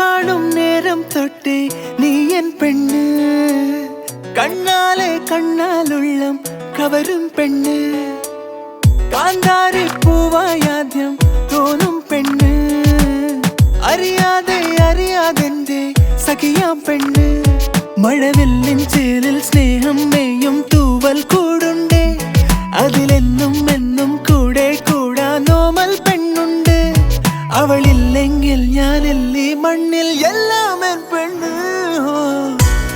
കാണും നേരം തൊട്ടേ നീ എൻ പെണ്ണ്, കണ്ണാലെ കണ്ണാലുള്ളം കവരും പെണ്ണ്, കാന്താരി പൂവായാദ്യം തോന്നും പെണ്ണ്, അറിയാതെ അറിയാതെന്റെ സഖിയാം പെണ്ണ്. മഴവില്ലിൻ ചേലിൽ സ്നേഹം മേയും തൂവൽ കൂടുണ്ടേ, അതിലെന്നും എന്നും കൂടെ കൂടാൻ നോമൽ പെണ്ണുണ്ട്. അവളില്ലെങ്കിൽ ഞാനില്ലീ മണ്ണിൽ എല്ലാം എൻ പെണ്ണ്.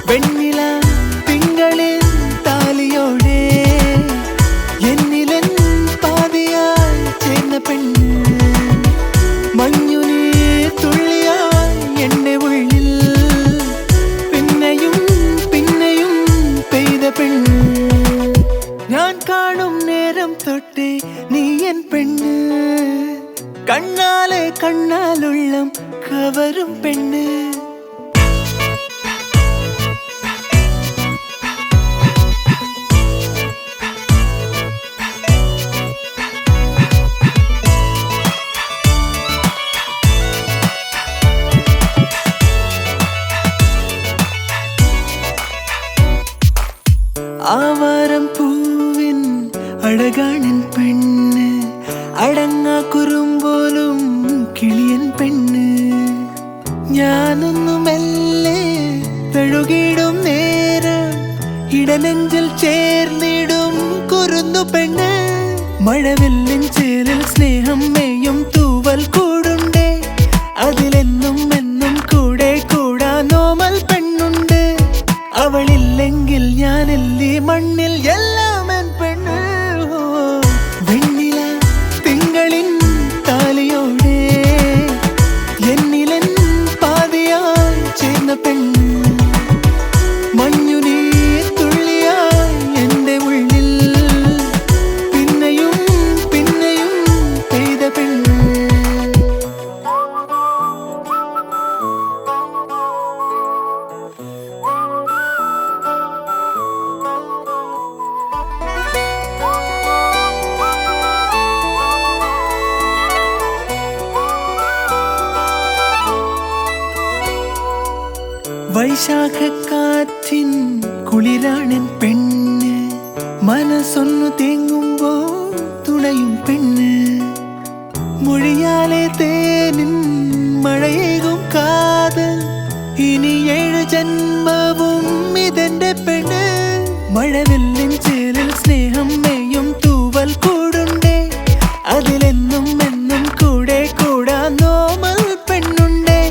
വെണ്ണില തിങ്കളിൽ താലിയോടെ എന്നിലെൻ പാതിയായി ചേർന്ന പെണ്ണ്, മഞ്ഞുനീ തുള്ളിയായി എന്റെ ഉള്ളിൽ പിന്നെയും പിന്നെയും പെയ്ത പെണ്ണ്. ഞാൻ കാണും നേരം തൊട്ടേ നീ എൻ പെണ്ണ്, കണ്ണാലെ കണ്ണാലുള്ളം കവരും പെണ്ണ്. ആവാരം പൂവിൻ അഴകാണൻ പെണ്ണ്, അടങ്ങാ കുറുമ്പോലും കിളിയൻ പെണ്ണ്. ഞാനൊന്നു മെല്ലെ പെഴുകിടും നേരം ഇടനെഞ്ചിൽ ചേർന്നിടും കുറുന്നു പെണ്ണ്. മഴവില്ലിൻ ചേലിൽ സ്നേഹം മേയും തൂവൽ കൂടുണ്ടേ, അതിലെന്നും എന്നും കൂടെ കൂടാൻ നോമൽ പെണ്ണുണ്ട്. അവളില്ലെങ്കിൽ ഞാനില്ലീ മണ്ണിൽ എല്ലാം എൻ പെണ്ണ്. വെണ്ണില തിങ്കളിൻ താലിയോടെ എന്നിലെൻ പാതിയായി ചേർന്ന പെണ്ണ്, മഞ്ഞുനീ തുള്ളിയായി എന്റെ ഉള്ളിൽ പിന്നെയും പിന്നെയും പെയ്ത പെണ്ണ്. വൈശാഖക്കാറ്റിൻ കുളിരാണൻ പെണ്ണ്, മനസ്സൊന്നു തേങ്ങുമ്പോ തുണയും പെണ്ണ്, മൊഴിയാലെ തേനിൻ മഴയേകും കാതൽ, ഇനി 7 ജന്മവും ഇതെന്റെ പെണ്ണ്. മഴവില്ലിൻ ചേലിൽ സ്നേഹം മേയും തൂവൽ കൂടുണ്ടേ, അതിലെന്നും എന്നും കൂടെ കൂടാൻ നോമൽ പെണ്ണുണ്ടേ.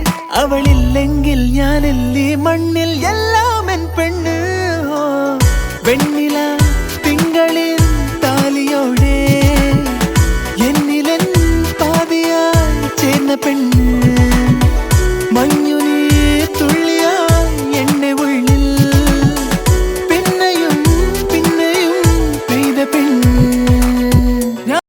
അവളില്ലെങ്കിൽ ഞാനില്ലീ മണ്ണിൽ എല്ലാം എൻ പെണ്ണ്. വെണ്ണില തിങ്കളിൽ താലിയോടെ എന്നിലെൻ പാതിയായി ചേർന്ന പെണ്ണ്, മഞ്ഞു